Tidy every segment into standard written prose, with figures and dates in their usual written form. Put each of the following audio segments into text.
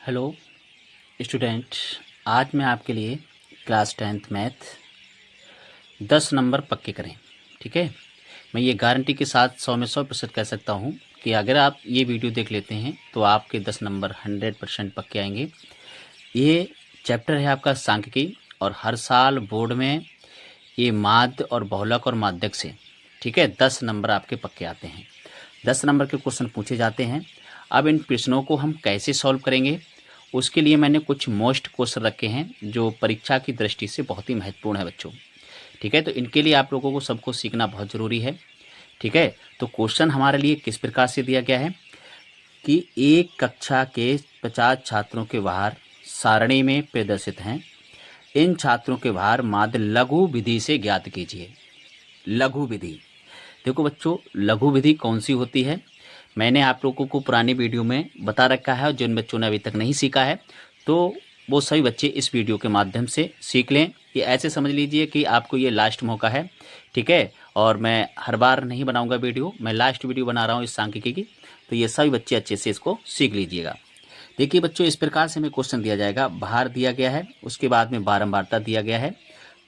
Hello student, आज मैं आपके लिए क्लास 10th मैथ 10 नंबर पक्के करें। ठीक है, मैं ये गारंटी के साथ 100 में 100% कह सकता हूँ कि अगर आप ये वीडियो देख लेते हैं तो आपके 10 नंबर 100% पक्के आएंगे। ये चैप्टर है आपका सांख्यिकी और हर साल बोर्ड में ये माध्य और बहुलक और माध्यक से ठीक है 10 नंबर आपके पक्के आते हैं। 10 नंबर के क्वेश्चन पूछे जाते हैं। अब इन प्रश्नों को हम कैसे सॉल्व करेंगे, उसके लिए मैंने कुछ मोस्ट क्वेश्चन रखे हैं जो परीक्षा की दृष्टि से बहुत ही महत्वपूर्ण है बच्चों। ठीक है, तो इनके लिए आप लोगों को सबको सीखना बहुत ज़रूरी है। ठीक है, तो क्वेश्चन हमारे लिए किस प्रकार से दिया गया है कि एक कक्षा के 50 छात्रों के भार सारणी में प्रदर्शित हैं। इन छात्रों के भार माध्य लघु विधि से ज्ञात कीजिए। लघु विधि, देखो बच्चों, लघु विधि कौन सी होती है मैंने आप लोगों को पुरानी वीडियो में बता रखा है और जिन बच्चों ने अभी तक नहीं सीखा है तो वो सभी बच्चे इस वीडियो के माध्यम से सीख लें। ये ऐसे समझ लीजिए कि आपको ये लास्ट मौका है। ठीक है, और मैं हर बार नहीं बनाऊंगा वीडियो, मैं लास्ट वीडियो बना रहा हूँ इस सांख्यिकी की, तो ये सभी बच्चे अच्छे से इसको सीख लीजिएगा। देखिए बच्चों, इस प्रकार से हमें क्वेश्चन दिया जाएगा, भार दिया गया है, उसके बाद में बारंबारता दिया गया है।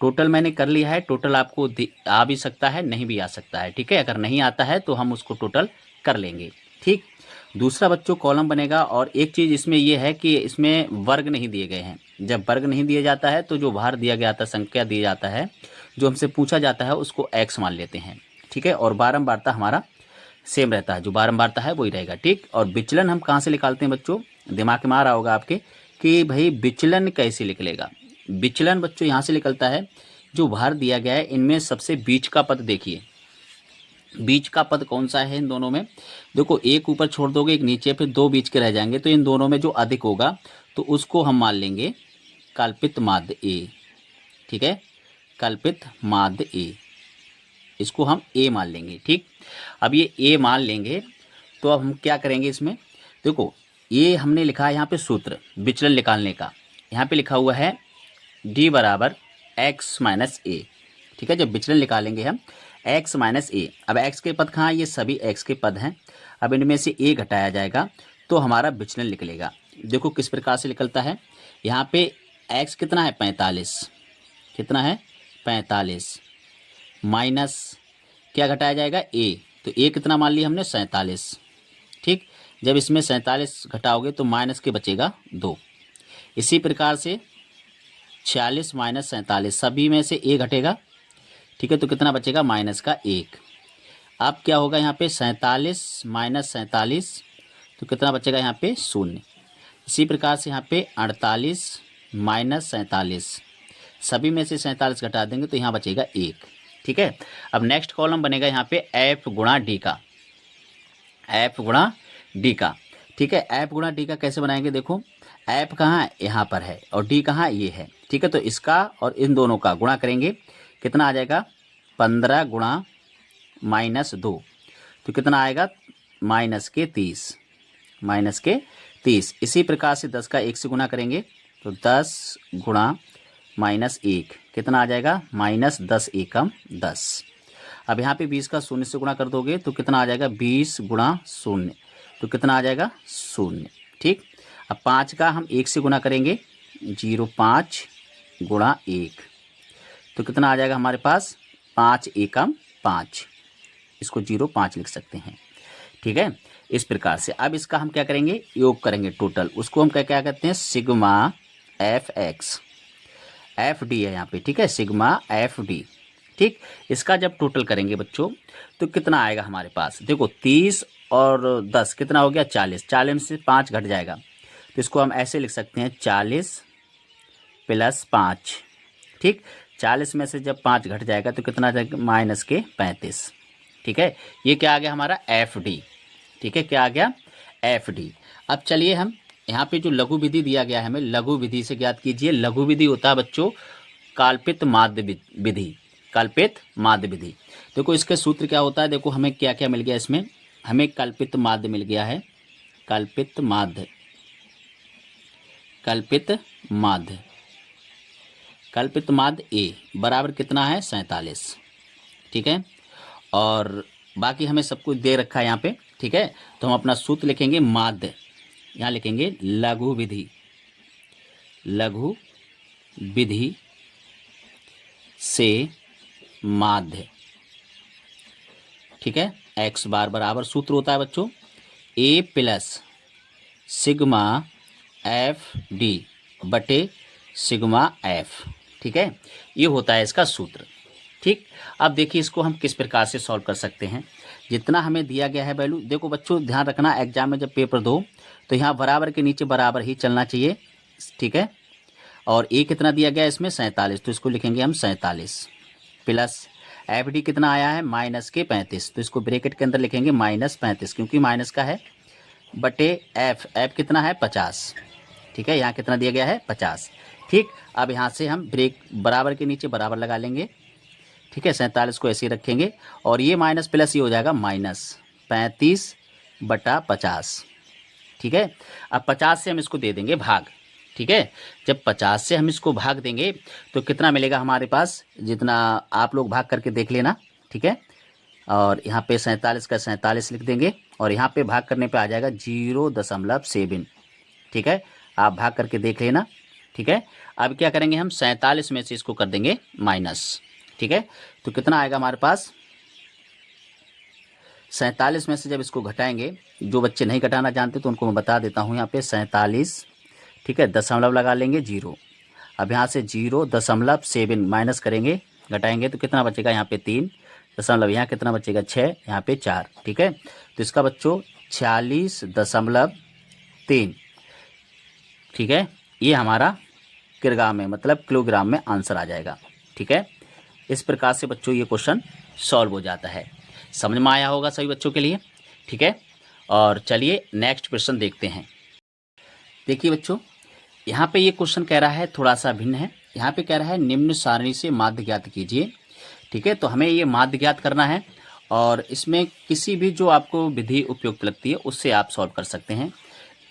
टोटल मैंने कर लिया है, टोटल आपको आ भी सकता है नहीं भी आ सकता है। ठीक है, अगर नहीं आता है तो हम उसको टोटल कर लेंगे। ठीक, दूसरा बच्चों कॉलम बनेगा और एक चीज़ इसमें यह है कि इसमें वर्ग नहीं दिए गए हैं। जब वर्ग नहीं दिया जाता है तो जो भार दिया गया था, संख्या दिया जाता है, जो हमसे पूछा जाता है उसको x मान लेते हैं। ठीक है, और बारंबारता हमारा सेम रहता है, जो बारंबारता है वही रहेगा। ठीक, और विचलन हम कहाँ से निकालते हैं बच्चों, दिमाग में आ रहा होगा आपके कि भाई विचलन कैसे निकलेगा। विचलन बच्चों यहाँ से निकलता है, जो भार दिया गया है इनमें सबसे बीच का पद देखिए, बीच का पद कौन सा है इन दोनों में। देखो, एक ऊपर छोड़ दोगे एक नीचे, फिर दो बीच के रह जाएंगे, तो इन दोनों में जो अधिक होगा तो उसको हम मान लेंगे कल्पित माध्य ए। ठीक है, कल्पित माध्य ए, इसको हम ए मान लेंगे। ठीक, अब ये ए मान लेंगे तो अब हम क्या करेंगे इसमें, देखो ये हमने लिखा है यहाँ पे सूत्र विचलन निकालने का, यहाँ पे लिखा हुआ है डी बराबर एक्स माइनस ए। ठीक है, जब विचलन निकालेंगे हम x माइनस ए, अब x के पद कहाँ, ये सभी x के पद हैं। अब इनमें से a घटाया जाएगा तो हमारा विचलन निकलेगा। देखो किस प्रकार से निकलता है, यहाँ पे x कितना है 45, कितना है 45, माइनस क्या घटाया जाएगा a, तो a कितना मान लिया हमने 47। ठीक, जब इसमें 47 घटाओगे तो माइनस के बचेगा 2। इसी प्रकार से 46 माइनस 47, सभी में से a घटेगा। ठीक है, तो कितना बचेगा माइनस का 1। अब क्या होगा यहाँ पे 47 माइनस 47, तो कितना बचेगा यहाँ पे 0। इसी प्रकार से यहाँ पे 48 माइनस 47, सभी में से 47 घटा देंगे तो यहाँ बचेगा 1। ठीक है, अब नेक्स्ट कॉलम बनेगा यहाँ पे एफ गुणा डी का, एफ गुणा डी का। ठीक है, एफ गुणा डी का कैसे बनाएंगे, देखो एफ कहाँ यहाँ पर है और डी कहाँ ये है। ठीक है, तो इसका और इन दोनों का गुणा करेंगे, कितना आ जाएगा 15 गुणा माइनस 2, तो कितना आएगा माइनस के 30, माइनस के 30। इसी प्रकार से 10 का 1 से गुणा करेंगे तो 10 गुणा माइनस 1, कितना आ जाएगा माइनस 10 एकम 10। अब यहाँ पे 20 का 0 से गुणा कर दोगे तो कितना आ जाएगा 20 गुणा 0, तो कितना आ जाएगा 0। ठीक, अब 5 का हम 1 से गुणा करेंगे 0.5 गुणा 1, तो कितना आ जाएगा हमारे पास 5 एकम 5, इसको 0.5 लिख सकते हैं। ठीक है, इस प्रकार से अब इसका हम क्या करेंगे, योग करेंगे टोटल, उसको हम क्या क्या कहते हैं sigma F x, F D है यहाँ पे। ठीक है, सिग्मा एफ डी। ठीक, इसका जब टोटल करेंगे बच्चों तो कितना आएगा हमारे पास, देखो 30 और 10 कितना हो गया 40, 40 में से 5 घट जाएगा, तो इसको हम ऐसे लिख सकते हैं 40 प्लस 5। ठीक, 40 में से जब 5 घट जाएगा तो कितना जाएगा माइनस के 35। ठीक है, ये क्या आ गया हमारा एफ डी। ठीक है, क्या आ गया एफ डी। अब चलिए हम यहाँ पे जो लघु विधि दिया गया है हमें लघु विधि से ज्ञात कीजिए। लघु विधि होता है बच्चों कल्पित माध्य विधि, कल्पित माध्य विधि। देखो इसके सूत्र क्या होता है, देखो हमें क्या क्या मिल गया इसमें, हमें कल्पित माध्य मिल गया है, कल्पित माध्य, कल्पित माध्य, कल्पित माध्य ए बराबर कितना है 47। ठीक है, और बाकी हमें सब कुछ दे रखा है यहाँ पे। ठीक है, तो हम अपना सूत्र लिखेंगे माध्य, यहाँ लिखेंगे लघु विधि, लघु विधि से माध्य, ठीक है। x बार बराबर सूत्र होता है बच्चों a plus sigma F D बटे सिग्मा एफ, ठीक है। ये होता है इसका सूत्र, ठीक। अब देखिए इसको हम किस प्रकार से सॉल्व कर सकते हैं। जितना हमें दिया गया है वैल्यू, देखो बच्चों ध्यान रखना एग्जाम में जब पेपर दो तो यहाँ बराबर के नीचे बराबर ही चलना चाहिए, ठीक है। और ए कितना दिया गया है इसमें 47, तो इसको लिखेंगे हम 47 प्लस एफ डी कितना आया है माइनस के 35, तो इसको ब्रैकेट के अंदर लिखेंगे -35 क्योंकि माइनस का है, बटे एफ कितना है 50, ठीक है। यहाँ कितना दिया गया है 50, ठीक। अब यहाँ से हम ब्रेक बराबर के नीचे बराबर लगा लेंगे, ठीक है। 47 को ऐसे ही रखेंगे और ये माइनस प्लस ये हो जाएगा -35/50, ठीक है। अब 50 से हम इसको दे देंगे भाग, ठीक है। जब 50 से हम इसको भाग देंगे तो कितना मिलेगा हमारे पास, जितना आप लोग भाग करके देख लेना, ठीक है। और यहाँ पे 47 का 47 लिख देंगे और यहाँ पे भाग करने पे आ जाएगा 0.7, ठीक है। आप भाग करके देख लेना, ठीक है। अब क्या करेंगे हम 47 में से इसको कर देंगे माइनस, ठीक है। तो कितना आएगा हमारे पास, 47 में से जब इसको घटाएंगे, जो बच्चे नहीं घटाना जानते तो उनको मैं बता देता हूँ, यहाँ पे 47, ठीक है, दशमलव लगा लेंगे 0। अब यहाँ से 0.7 माइनस करेंगे, घटाएंगे तो कितना बचेगा, यहाँ पे 3 दशमलव, यहाँ कितना बचेगा 6, यहाँ पे 4, ठीक है। तो इसका बच्चों 46.3, ठीक है। ये हमारा किलोग्राम में मतलब किलोग्राम में आंसर आ जाएगा, ठीक है। इस प्रकार से बच्चों ये क्वेश्चन सॉल्व हो जाता है। समझ में आया होगा सभी बच्चों के लिए, ठीक है। और चलिए नेक्स्ट क्वेश्चन देखते हैं। देखिए बच्चों यहाँ पे ये क्वेश्चन कह रहा है थोड़ा सा भिन्न है। यहाँ पे कह रहा है निम्न सारणी से माध्य ज्ञात कीजिए, ठीक है। तो हमें ये माध्य ज्ञात करना है और इसमें किसी भी जो आपको विधि उपयुक्त लगती है उससे आप सॉल्व कर सकते हैं।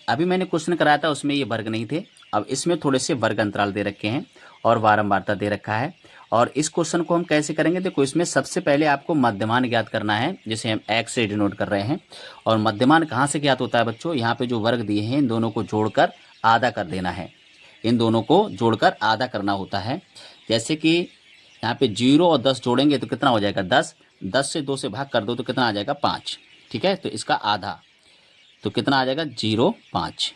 अभी मैंने क्वेश्चन कराया था उसमें ये वर्ग नहीं थे, अब इसमें थोड़े से वर्ग अंतराल दे रखे हैं और बारंबारता दे रखा है। और इस क्वेश्चन को हम कैसे करेंगे, देखो इसमें सबसे पहले आपको मध्यमान ज्ञात करना है, जिसे हम x से डिनोट कर रहे हैं। और मध्यमान कहाँ से ज्ञात होता है बच्चों, यहाँ पे जो वर्ग दिए हैं इन दोनों को जोड़कर आधा कर देना है, इन दोनों को जोड़कर आधा करना होता है। जैसे कि यहाँ पे 0 और 10 जोड़ेंगे तो कितना हो जाएगा 10, 10 से 2 से भाग कर दो तो कितना आ जाएगा 5, ठीक है। तो इसका आधा तो कितना आ जाएगा 0.5,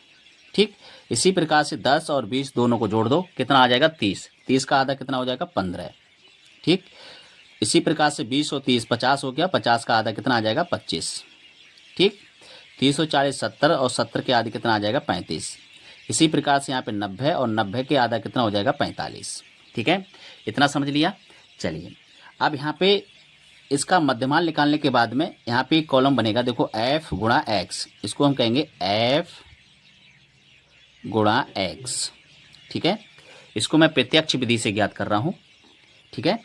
ठीक। इसी प्रकार से 10 और 20 दोनों को जोड़ दो, कितना आ जाएगा 30, 30 का आधा कितना हो जाएगा 15, ठीक। इसी प्रकार से 20 और 30 50 हो गया, 50 का आधा कितना आ जाएगा 25, ठीक। 30 और 40 70 और 70 के आधे कितना आ जाएगा 35। इसी प्रकार से यहाँ पे 90 और 90 के आधा कितना हो जाएगा 45, ठीक है। इतना समझ लिया। चलिए अब यहाँ पे इसका मध्यमान निकालने के बाद में यहाँ पे एक कॉलम बनेगा, देखो f गुणा x, इसको हम कहेंगे f गुणा x, ठीक है। इसको मैं प्रत्यक्ष विधि से ज्ञात कर रहा हूँ, ठीक है।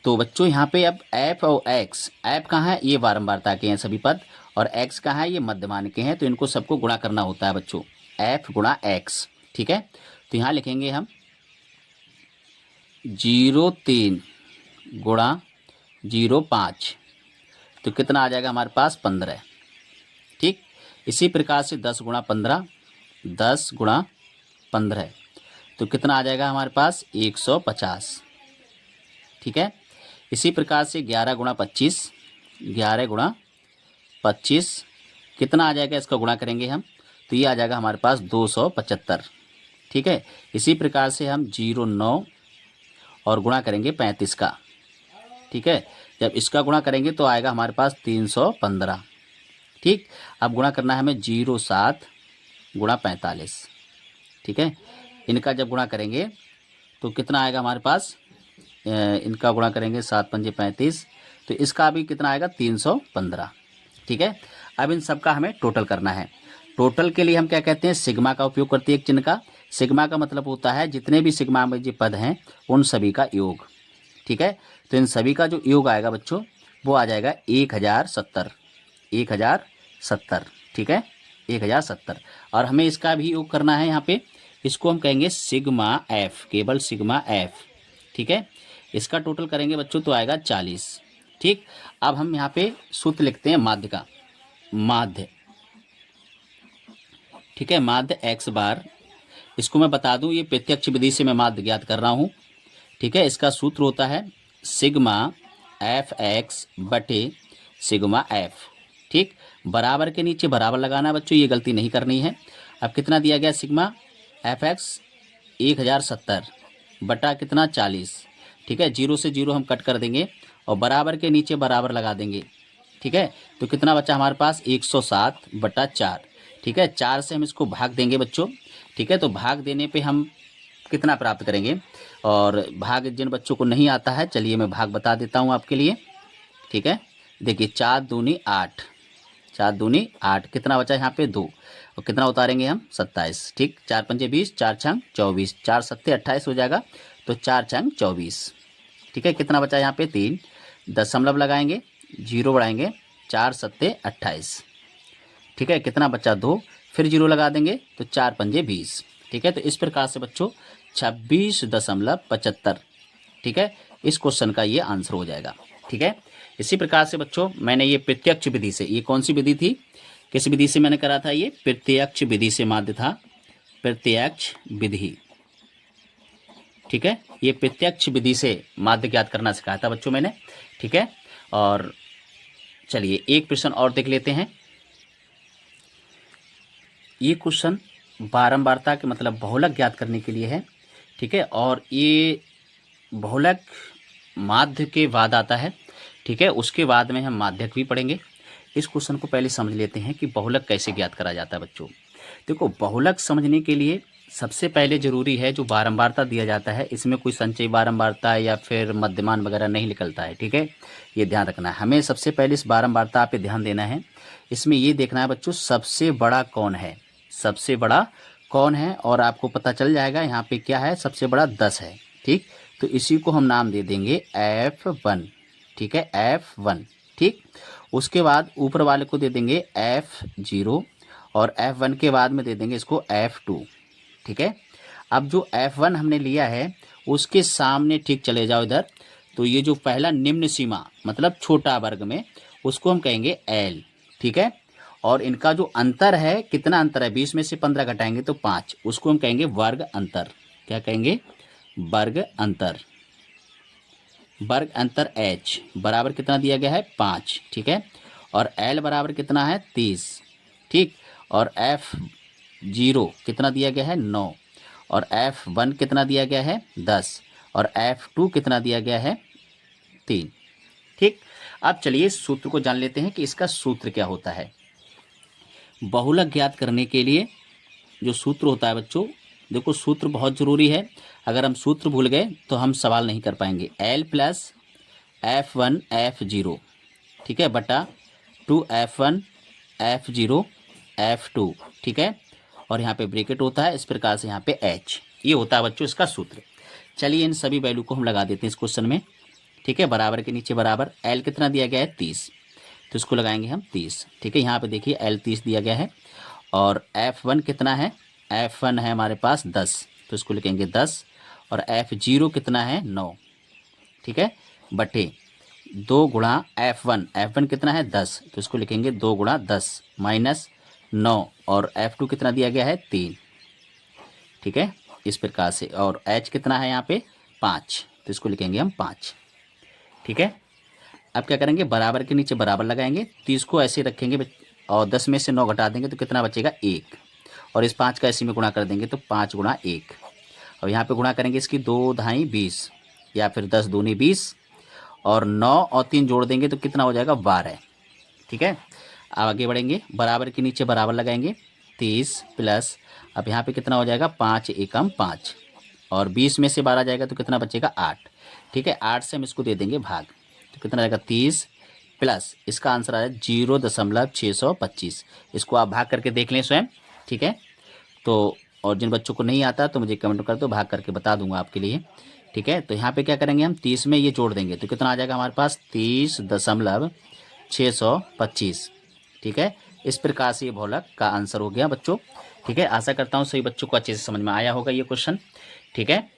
तो बच्चों यहाँ पे अब f और x, f कहाँ है, ये बारंबारता के हैं सभी पद, और x कहाँ है, ये मध्यमान के हैं, तो इनको सबको गुणा करना होता है बच्चों, f गुणा x, ठीक है। तो यहाँ लिखेंगे हम 0.3 गुणा 0.5, तो कितना आ जाएगा हमारे पास 15, ठीक। इसी प्रकार से 10 गुणा 15, 10 गुणा 15, तो कितना आ जाएगा हमारे पास 150, ठीक है। इसी प्रकार से 11 गुणा 25, 11 गुणा 25 कितना आ जाएगा, इसका गुणा करेंगे हम तो ये आ जाएगा हमारे पास 275, ठीक है। इसी प्रकार से हम 0.9 और गुणा करेंगे 35 का, ठीक है। जब इसका गुणा करेंगे तो आएगा हमारे पास 315, ठीक। अब गुणा करना है हमें 0.7 गुणा 45, ठीक है। इनका जब गुणा करेंगे तो कितना आएगा हमारे पास, इनका गुणा करेंगे 7 पंजे 35, तो इसका भी कितना आएगा 315, ठीक है। अब इन सब का हमें टोटल करना है। टोटल के लिए हम क्या कहते हैं, सिग्मा का उपयोग करते हैं एक चिन्ह का। सिग्मा का मतलब होता है जितने भी सिग्मा में जो पद हैं उन सभी का योग, ठीक है। तो इन सभी का जो योग आएगा बच्चों वो आ जाएगा 1070, 1070, ठीक है, 1070। और हमें इसका भी योग करना है, यहाँ पे इसको हम कहेंगे सिग्मा एफ, केवल सिग्मा एफ, ठीक है। इसका टोटल करेंगे बच्चों तो आएगा 40, ठीक। अब हम यहाँ पे सूत्र लिखते हैं माध्य का, माध्य, ठीक है, माध्य एक्स बार, इसको मैं बता दूं ये प्रत्यक्ष विधि से मैं माध्य ज्ञात कर रहा हूं। ठीक है, इसका सूत्र होता है सिग्मा एफ एक्स बटे सिग्मा एफ। ठीक, बराबर के नीचे बराबर लगाना बच्चों, ये गलती नहीं करनी है। अब कितना दिया गया, सिग्मा एफ एक्स 1070 बटा कितना 40। ठीक है, जीरो से जीरो हम कट कर देंगे और बराबर के नीचे बराबर लगा देंगे। ठीक है, तो कितना बचा हमारे पास 107 बटा 4। ठीक है, 4 से हम इसको भाग देंगे बच्चों। ठीक है, तो भाग देने पे हम कितना प्राप्त करेंगे, और भाग जिन बच्चों को नहीं आता है, चलिए मैं भाग बता देता हूँ आपके लिए। ठीक है, देखिए 4 दूनी 8, 4 दूनी 8, कितना बचा यहाँ पे 2, और कितना उतारेंगे हम 27। ठीक, 4 पंजे 20, 4 छंग 24, 4 सत्ते 28 हो जाएगा, तो 4 छंग 24। ठीक है, कितना बचा यहाँ पे 3, दशमलव लगाएंगे, जीरो बढ़ाएंगे, 4 सत्ते 28। ठीक है, कितना बचा 2, फिर जीरो लगा देंगे, तो 4 पंजे 20। ठीक है, तो इस प्रकार से बच्चों 26.75। ठीक है, इस क्वेश्चन का ये आंसर हो जाएगा। ठीक है, इसी प्रकार से बच्चों मैंने ये प्रत्यक्ष विधि से, ये कौन सी विधि थी, किस विधि से मैंने करा था, ये प्रत्यक्ष विधि से माध्य था, प्रत्यक्ष विधि। ठीक है, ये प्रत्यक्ष विधि से माध्य ज्ञात करना सिखाया था बच्चों मैंने। ठीक है, और चलिए एक प्रश्न और देख लेते हैं। ये क्वेश्चन बारंबारता के मतलब बहुलक ज्ञात करने के लिए है। ठीक है, और ये बहुलक माध्य के बाद आता है। ठीक है, उसके बाद में हम माध्यक भी पढ़ेंगे। इस क्वेश्चन को पहले समझ लेते हैं कि बहुलक कैसे ज्ञात करा जाता है बच्चों। देखो, बहुलक समझने के लिए सबसे पहले जरूरी है जो बारंबारता दिया जाता है, इसमें कोई संचयी बारंबारता या फिर मध्यमान वगैरह नहीं निकलता है। ठीक है, ये ध्यान रखना है हमें। सबसे पहले इस बारंबारता पे ध्यान देना है। इसमें ये देखना है बच्चों सबसे बड़ा कौन है, सबसे बड़ा कौन है, और आपको पता चल जाएगा यहाँ पे क्या है, सबसे बड़ा 10 है। ठीक, तो इसी को हम नाम दे देंगे F1। ठीक है, F1। ठीक, उसके बाद ऊपर वाले को दे देंगे F0, और F1 के बाद में दे देंगे इसको F2। ठीक है, अब जो F1 हमने लिया है उसके सामने ठीक चले जाओ इधर, तो ये जो पहला निम्न सीमा मतलब छोटा वर्ग में, उसको हम कहेंगे L। ठीक है, और इनका जो अंतर है, कितना अंतर है, 20 में से 15 घटाएंगे तो 5, उसको हम कहेंगे वर्ग अंतर। क्या कहेंगे, वर्ग अंतर। वर्ग अंतर H बराबर कितना दिया गया है 5। ठीक है, और L बराबर कितना है 30। ठीक, और F0 कितना दिया गया है 9, और F1 कितना दिया गया है 10, और F2 कितना दिया गया है 3। ठीक, अब चलिए सूत्र को जान लेते हैं कि इसका सूत्र क्या होता है। बहुलक ज्ञात करने के लिए जो सूत्र होता है बच्चों, देखो सूत्र बहुत ज़रूरी है। अगर हम सूत्र भूल गए तो हम सवाल नहीं कर पाएंगे। L प्लस F1 F0, ठीक है, बटा 2F1 F0 F2। ठीक है, और यहाँ पे ब्रैकेट होता है, इस प्रकार से यहाँ पे H, ये होता है बच्चों इसका सूत्र। चलिए इन सभी वैल्यू को हम लगा देते हैं इस क्वेश्चन में। ठीक है, बराबर के नीचे बराबर, L कितना दिया गया है 30, तो इसको लगाएंगे हम 30। ठीक है, यहाँ पे देखिए L 30 दिया गया है, और F1 कितना है, F1 है हमारे पास 10, तो इसको लिखेंगे 10, और F0 कितना है 9। ठीक है, बटे 2 गुणा F1 कितना है 10, तो इसको लिखेंगे 2 गुणा 10 माइनस 9, और F2 कितना दिया गया है 3। ठीक है, इस प्रकार से, और H कितना है यहाँ पे 5, तो इसको लिखेंगे हम 5। ठीक है, अब क्या करेंगे, बराबर के नीचे बराबर लगाएंगे, 30 को ऐसे रखेंगे और 10 में से 9 घटा देंगे तो कितना बचेगा 1, और इस 5 का ऐसे में गुणा कर देंगे तो 5 गुणा 1, और यहाँ पे गुणा करेंगे इसकी 2 ढाई 20, या फिर 10 दूनी 20, और 9 और 3 जोड़ देंगे तो कितना हो जाएगा 12। ठीक है, अब आगे बढ़ेंगे, बराबर के नीचे बराबर लगाएंगे, 30 प्लस, अब यहाँ पे कितना हो जाएगा 5 एकम 5, और 20 में से 12 जाएगा तो कितना बचेगा 8। ठीक है, 8 से हम इसको दे देंगे भाग, तो कितना रहेगा 30 प्लस, इसका आंसर आ जाए 0.625। इसको आप भाग करके देख लें स्वयं। ठीक है, तो और जिन बच्चों को नहीं आता तो मुझे कमेंट कर दो, भाग करके बता दूंगा आपके लिए। ठीक है, तो यहाँ पे क्या करेंगे, हम 30 में ये जोड़ देंगे तो कितना आ जाएगा हमारे पास 30.625। ठीक है, इस प्रकार से ये बहुलक का आंसर हो गया बच्चों। ठीक है, आशा करता हूँ सभी बच्चों को अच्छे से समझ में आया होगा ये क्वेश्चन। ठीक है,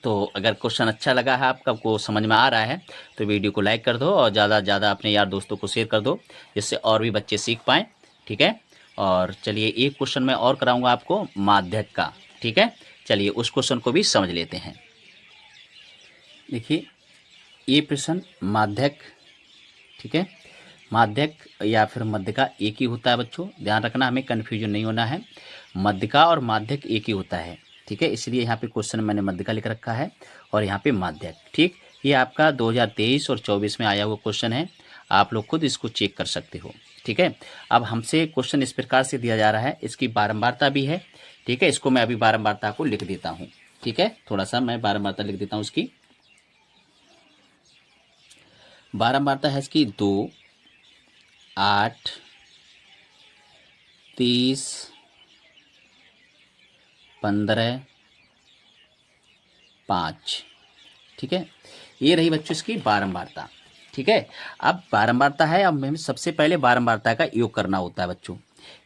तो अगर क्वेश्चन अच्छा लगा है, आपको समझ में आ रहा है, तो वीडियो को लाइक कर दो और ज़्यादा से ज़्यादा अपने यार दोस्तों को शेयर कर दो, जिससे और भी बच्चे सीख पाएँ। ठीक है, और चलिए एक क्वेश्चन मैं और कराऊंगा आपको माध्यक का, ठीक है। चलिए उस क्वेश्चन को भी समझ लेते हैं। देखिए ये प्रश्न माध्यक, ठीक है, माध्यक या फिर मध्यका एक ही होता है बच्चों, ध्यान रखना, हमें कन्फ्यूजन नहीं होना है। मध्यका और माध्यक एक ही होता है, ठीक है, इसलिए यहाँ पे क्वेश्चन मैंने मध्यका लिख रखा है और यहाँ पे माध्यक, ठीक। ये आपका 2023 और 24 में आया हुआ क्वेश्चन है, आप लोग खुद इसको चेक कर सकते हो, ठीक है। अब हमसे क्वेश्चन इस प्रकार से दिया जा रहा है, इसकी बारंबारता भी है, ठीक है। इसको मैं अभी बारंबारता को लिख देता हूँ, ठीक है, थोड़ा सा मैं बारंबारता लिख देता हूँ। इसकी बारंबारता है इसकी 2, 8, 30, 15, 5, ठीक है। ये रही बच्चों इसकी बारंबारता, ठीक है। अब बारंबारता है, अब हमें सबसे पहले बारंबारता का योग करना होता है बच्चों।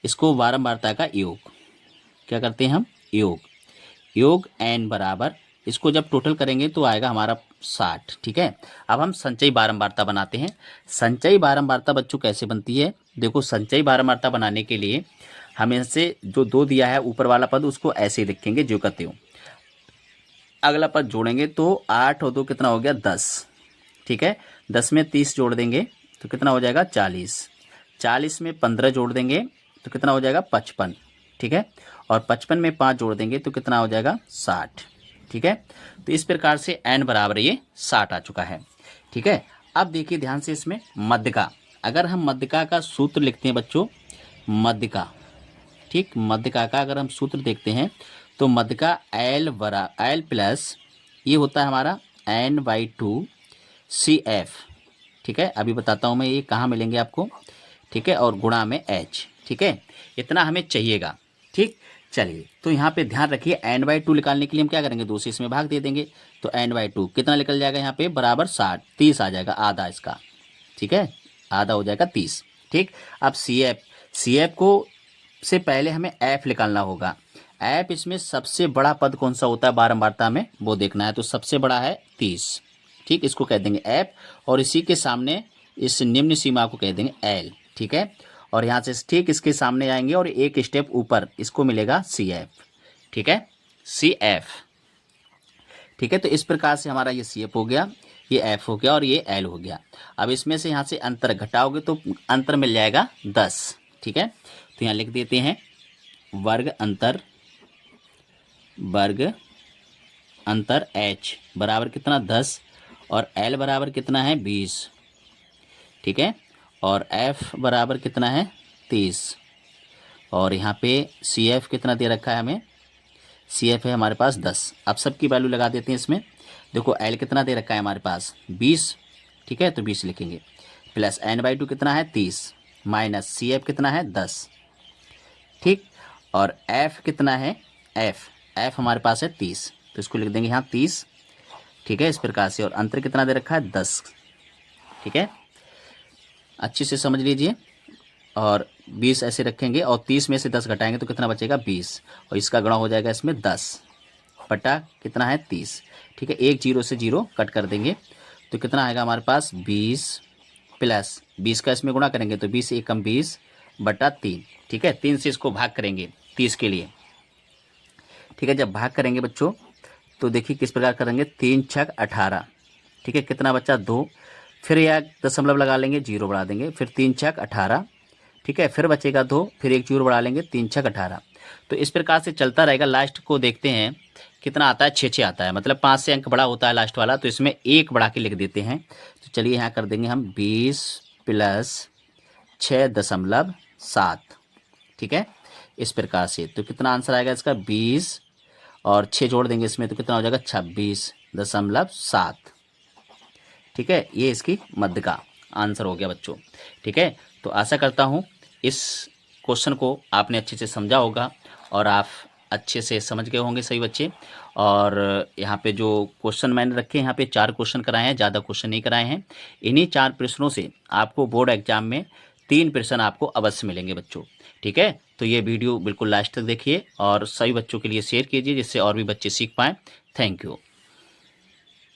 इसको बारंबारता का योग क्या करते हैं हम, योग n बराबर, इसको जब टोटल करेंगे तो आएगा हमारा 60, ठीक है। अब हम संचयी बारंबारता बनाते हैं। संचयी बारंबारता बच्चों कैसे बनती है, देखो संचयी बारंबारता बनाने के लिए हमें से जो 2 दिया है ऊपर वाला पद, उसको ऐसे ही लिखेंगे जो कहते हो, अगला पद जोड़ेंगे तो 8 और 2 कितना हो गया 10, ठीक है। 10 में 30 जोड़ देंगे तो कितना हो जाएगा 40, 40 में 15 जोड़ देंगे तो कितना हो जाएगा 55, ठीक है। और 55 में 5 जोड़ देंगे तो कितना हो जाएगा 60, ठीक है। तो इस प्रकार से n बराबर ये 60 आ चुका है, ठीक है। अब देखिए ध्यान से, इसमें मध्यका, अगर हम मध्यका का सूत्र लिखते हैं बच्चों, मध्यका, ठीक, मध्यका का अगर हम सूत्र देखते हैं तो मध्यका L प्लस ये होता है हमारा n/2 CF, ठीक है। अभी बताता हूँ मैं ये कहाँ मिलेंगे आपको, ठीक है, और गुणा में h, ठीक है, इतना हमें चाहिएगा, ठीक। चलिए तो यहाँ पे ध्यान रखिए, n/2 निकालने के लिए हम क्या करेंगे, 2 से इसमें भाग दे देंगे तो n/2 कितना निकल जाएगा यहाँ पे बराबर 60, 30 आ जाएगा, आधा इसका, ठीक है, आधा हो जाएगा 30, ठीक। अब CF को से पहले हमें f निकालना होगा। f इसमें सबसे बड़ा पद कौन सा होता है बारंबारता में, वो देखना है, तो सबसे बड़ा है 30, ठीक, इसको कह देंगे f, और इसी के सामने इस निम्न सीमा को कह देंगे l, ठीक है। और यहाँ से ठीक इसके सामने आएंगे और एक स्टेप ऊपर इसको मिलेगा CF, ठीक है, CF, ठीक है। तो इस प्रकार से हमारा ये CF हो गया, ये F हो गया और ये L हो गया। अब इसमें से यहाँ से अंतर घटाओगे तो अंतर मिल जाएगा 10, ठीक है। तो यहाँ लिख देते हैं वर्ग अंतर H बराबर कितना 10 और L बराबर कितना है 20, ठीक है, और F बराबर कितना है 30, और यहाँ पे CF कितना दे रखा है हमें, CF है हमारे पास 10। अब सबकी वैल्यू लगा देते हैं इसमें, देखो L कितना दे रखा है हमारे पास 20, ठीक है, तो 20 लिखेंगे, प्लस n/2 कितना है 30, माइनस CF कितना है 10, ठीक, और F कितना है, F हमारे पास है 30, तो इसको लिख देंगे यहाँ 30, ठीक है, इस प्रकार से, और अंतर कितना दे रखा है 10, ठीक है, अच्छे से समझ लीजिए। और 20 ऐसे रखेंगे और 30 में से 10 घटाएंगे तो कितना बचेगा 20, और इसका गुणा हो जाएगा इसमें 10 बटा कितना है 30, ठीक है। एक 0 से 0 कट कर देंगे तो कितना आएगा हमारे पास 20 प्लस 20 का इसमें गुणा करेंगे तो 20 एकम 20 बटा 3, ठीक है। 3 से इसको भाग करेंगे 30 के लिए, ठीक है। जब भाग करेंगे बच्चों तो देखिए किस प्रकार करेंगे, 3 छक 18, ठीक है, कितना बचा 2, फिर यह दशमलव लगा लेंगे, 0 बढ़ा देंगे, फिर 3 छक 18, ठीक है, फिर बचेगा 2, फिर एक 0 बढ़ा लेंगे, 3 छक 18। तो इस प्रकार से चलता रहेगा। लास्ट को देखते हैं कितना आता है, 6 आता है, मतलब 5 से अंक बड़ा होता है लास्ट वाला, तो इसमें 1 बढ़ा के लिख देते हैं। तो चलिए यहाँ कर देंगे हम 20 प्लस 6.7, ठीक है, इस प्रकार से। तो कितना आंसर आएगा इसका 20 और 6 जोड़ देंगे इसमें तो कितना हो जाएगा 26.7, ठीक है। ये इसकी मध्य का आंसर हो गया बच्चों, ठीक है। तो आशा करता हूँ इस क्वेश्चन को आपने अच्छे से समझा होगा और आप अच्छे से समझ गए होंगे सभी बच्चे। और यहाँ पे जो क्वेश्चन मैंने रखे हैं, यहाँ पे 4 क्वेश्चन कराए हैं, ज़्यादा क्वेश्चन नहीं कराए हैं। इन्हीं 4 प्रश्नों से आपको बोर्ड एग्जाम में 3 प्रश्न आपको अवश्य मिलेंगे बच्चों, ठीक है। तो ये वीडियो बिल्कुल लास्ट तक देखिए और सभी बच्चों के लिए शेयर कीजिए जिससे और भी बच्चे सीख पाएँ। Thank you.